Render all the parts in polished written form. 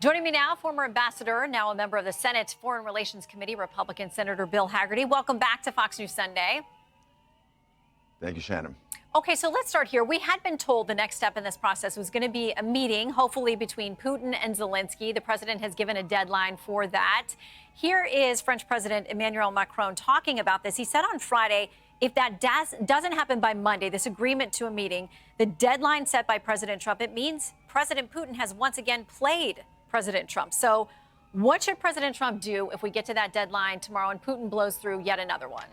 Joining me now, former ambassador, now a member of the Senate Foreign Relations Committee, Republican Senator Bill Hagerty. Welcome back to Fox News Sunday. Thank you, Shannon. Okay, so let's start here. We had been told the next step in this process was going to be a meeting, hopefully between Putin and Zelensky. The president has given a deadline for that. Here is French President Emmanuel Macron talking about this. He said on Friday, if that doesn't happen by Monday, this agreement to a meeting, the deadline set by President Trump, it means President Putin has once again played President Trump. So what should President Trump do if we get to that deadline tomorrow and Putin blows through yet another one?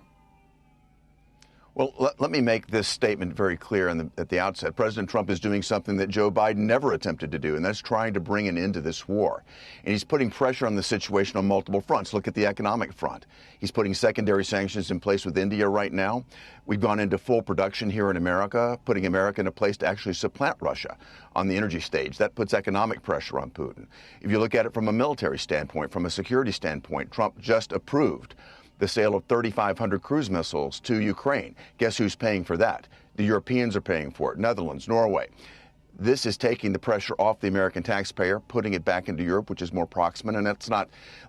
Well, let me make this statement very clear at the outset. President Trump is doing something that Joe Biden never attempted to do, and that's trying to bring an end to this war. And he's putting pressure on the situation on multiple fronts. Look at the economic front. He's putting secondary sanctions in place with India right now. We've gone into full production here in America, putting America in a place to actually supplant Russia on the energy stage. That puts economic pressure on Putin. If you look at it from a military standpoint, from a security standpoint, Trump just approved the sale of 3,500 cruise missiles to Ukraine. Guess who's paying for that? The Europeans are paying for it, Netherlands, Norway. This is taking the pressure off the American taxpayer, putting it back into Europe, which is more proximate. And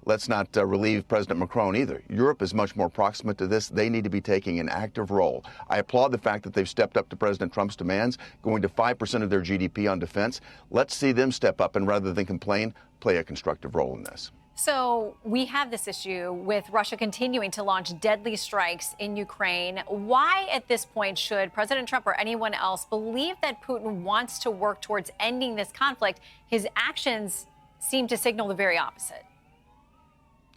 let's not relieve President Macron either. Europe is much more proximate to this. They need to be taking an active role. I applaud the fact that they've stepped up to President Trump's demands, going to 5% of their GDP on defense. Let's see them step up and, rather than complain, play a constructive role in this. So we have this issue with Russia continuing to launch deadly strikes in Ukraine. Why at this point should President Trump or anyone else believe that Putin wants to work towards ending this conflict? His actions seem to signal the very opposite.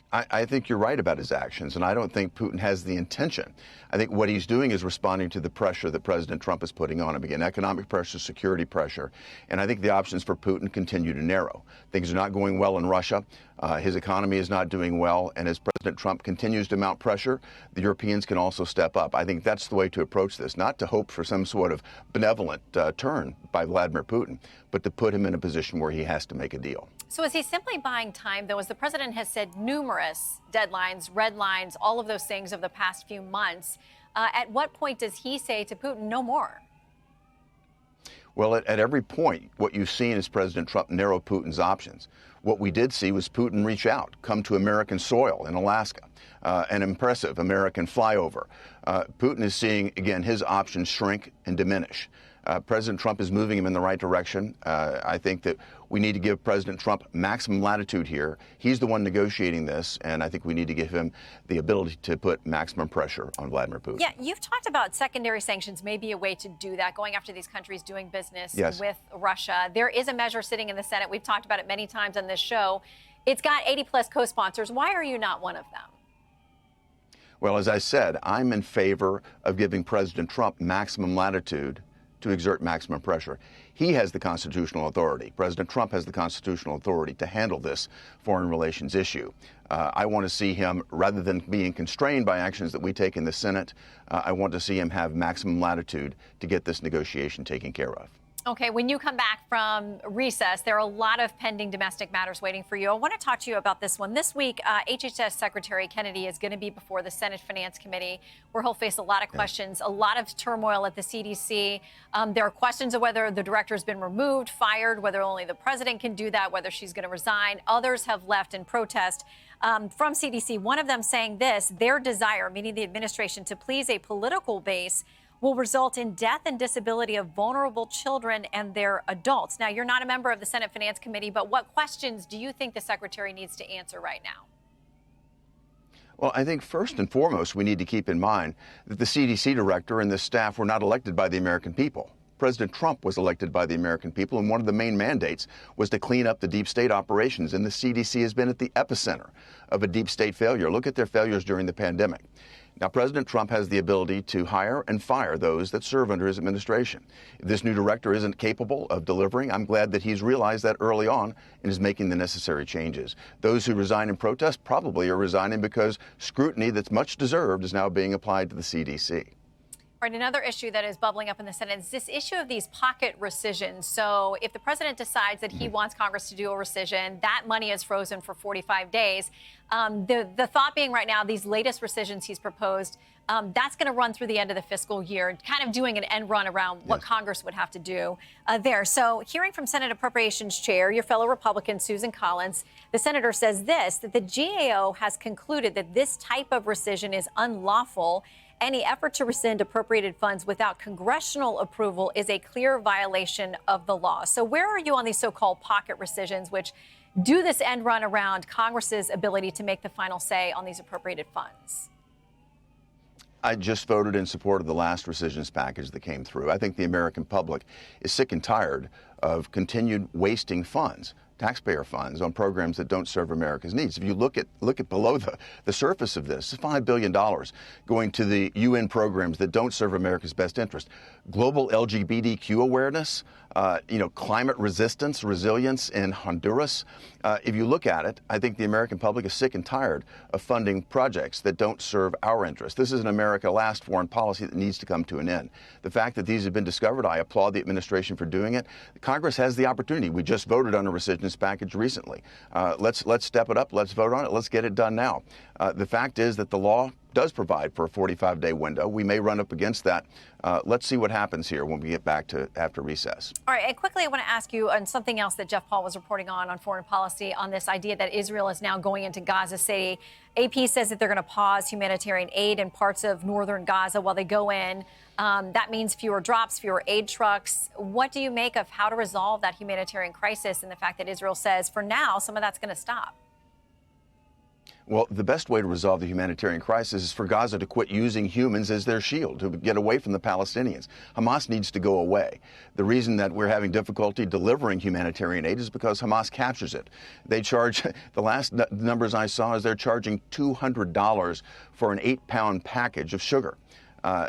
I think you're right about his actions, and I don't think Putin has the intention. I think what he's doing is responding to the pressure that President Trump is putting on him. Again, economic pressure, security pressure, and I think the options for Putin continue to narrow. Things are not going well in Russia. His economy is not doing well, and as President Trump continues to mount pressure, the Europeans can also step up. I think that's the way to approach this, not to hope for some sort of benevolent turn by Vladimir Putin, but to put him in a position where he has to make a deal. So is he simply buying time, though, as the president has said numerous deadlines, red lines, all of those things over the past few months? At what point does he say to Putin, no more? Well, at every point, what you've seen is President Trump narrow Putin's options. What we did see was Putin reach out, come to American soil in Alaska, an impressive American flyover. Putin is seeing, again, his options shrink and diminish. President Trump is moving him in the right direction. I think that we need to give President Trump maximum latitude here. He's the one negotiating this, and I think we need to give him the ability to put maximum pressure on Vladimir Putin. Yeah, you've talked about secondary sanctions may be a way to do that, going after these countries doing business with Russia. There is a measure sitting in the Senate. We've talked about it many times on this show. It's got 80-plus co-sponsors. Why are you not one of them? Well, as I said, I'm in favor of giving President Trump maximum latitude to exert maximum pressure. He has the constitutional authority. President Trump has the constitutional authority to handle this foreign relations issue. I want to see him, rather than being constrained by actions that we take in the Senate, I want to see him have maximum latitude to get this negotiation taken care of. Okay, when you come back from recess, there are a lot of pending domestic matters waiting for you. I want to talk to you about this one. This week, HHS Secretary Kennedy is going to be before the Senate Finance Committee, where he'll face a lot of questions, a lot of turmoil at the CDC. There are questions of whether the director has been removed, fired, whether only the president can do that, whether she's going to resign. Others have left in protest. From CDC, one of them saying this: their desire, meaning the administration, to please a political base will result in death and disability of vulnerable children and their adults. Now, you're not a member of the Senate Finance Committee, but what questions do you think the secretary needs to answer right now? Well, I think first and foremost, we need to keep in mind that the CDC director and the staff were not elected by the American people. President Trump was elected by the American people, and one of the main mandates was to clean up the deep state operations, and the CDC has been at the epicenter of a deep state failure. Look at their failures during the pandemic. Now, President Trump has the ability to hire and fire those that serve under his administration. If this new director isn't capable of delivering, I'm glad that he's realized that early on and is making the necessary changes. Those who resign in protest probably are resigning because scrutiny that's much deserved is now being applied to the CDC. All right, another issue that is bubbling up in the Senate is this issue of these pocket rescissions. So if the president decides that he wants Congress to do a rescission, that money is frozen for 45 days. The thought being right now, these latest rescissions he's proposed, that's going to run through the end of the fiscal year, kind of doing an end run around what Congress would have to do there. So hearing from Senate Appropriations Chair, your fellow Republican, Susan Collins, the senator says this, that the GAO has concluded that this type of rescission is unlawful. Any effort to rescind appropriated funds without congressional approval is a clear violation of the law. So where are you on these so-called pocket rescissions, which do this end run around Congress's ability to make the final say on these appropriated funds? I just voted in support of the last rescissions package that came through. I think the American public is sick and tired of continued wasting funds, taxpayer funds, on programs that don't serve America's needs. If you look at below the surface of this, $5 billion going to the UN programs that don't serve America's best interest. Global LGBTQ awareness, climate resistance, resilience in Honduras. If you look at it, I think the American public is sick and tired of funding projects that don't serve our interests. This is an America Last foreign policy that needs to come to an end. The fact that these have been discovered, I applaud the administration for doing it. Congress has the opportunity. We just voted on a rescissions package recently. Let's step it up. Let's vote on it. Let's get it done now. The fact is that the law does provide for a 45-day window. We may run up against that. Let's see what happens here when we get back to after recess. All right, and quickly, I want to ask you on something else that Jeff Paul was reporting on foreign policy, on this idea that Israel is now going into Gaza City. AP says that they're going to pause humanitarian aid in parts of northern Gaza while they go in. That means fewer drops, fewer aid trucks. What do you make of how to resolve that humanitarian crisis and the fact that Israel says, for now, some of that's going to stop? Well, the best way to resolve the humanitarian crisis is for Gaza to quit using humans as their shield, to get away from the Palestinians. Hamas needs to go away. The reason that we're having difficulty delivering humanitarian aid is because Hamas captures it. They charge, the last numbers I saw is they're charging $200 for an 8-pound package of sugar.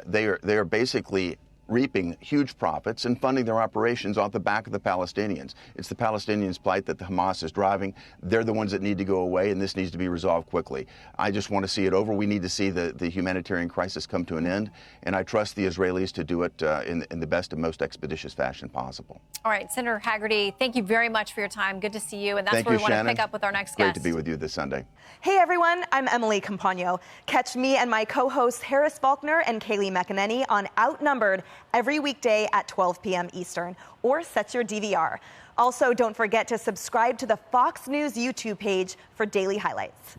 They are basically reaping huge profits and funding their operations off the back of the Palestinians. It's the Palestinians' plight that the Hamas is driving. They're the ones that need to go away, and this needs to be resolved quickly. I just want to see it over. We need to see the humanitarian crisis come to an end, and I trust the Israelis to do it in the best and most expeditious fashion possible. All right, Senator Hagerty, thank you very much for your time. Good to see you, and that's where we want to pick up with our next guest. Great to be with you this Sunday. Hey, everyone. I'm Emily Campagno. Catch me and my co-hosts Harris Faulkner and Kaylee McEnany on Outnumbered every weekday at 12 p.m. Eastern, or set your DVR. Also, don't forget to subscribe to the Fox News YouTube page for daily highlights.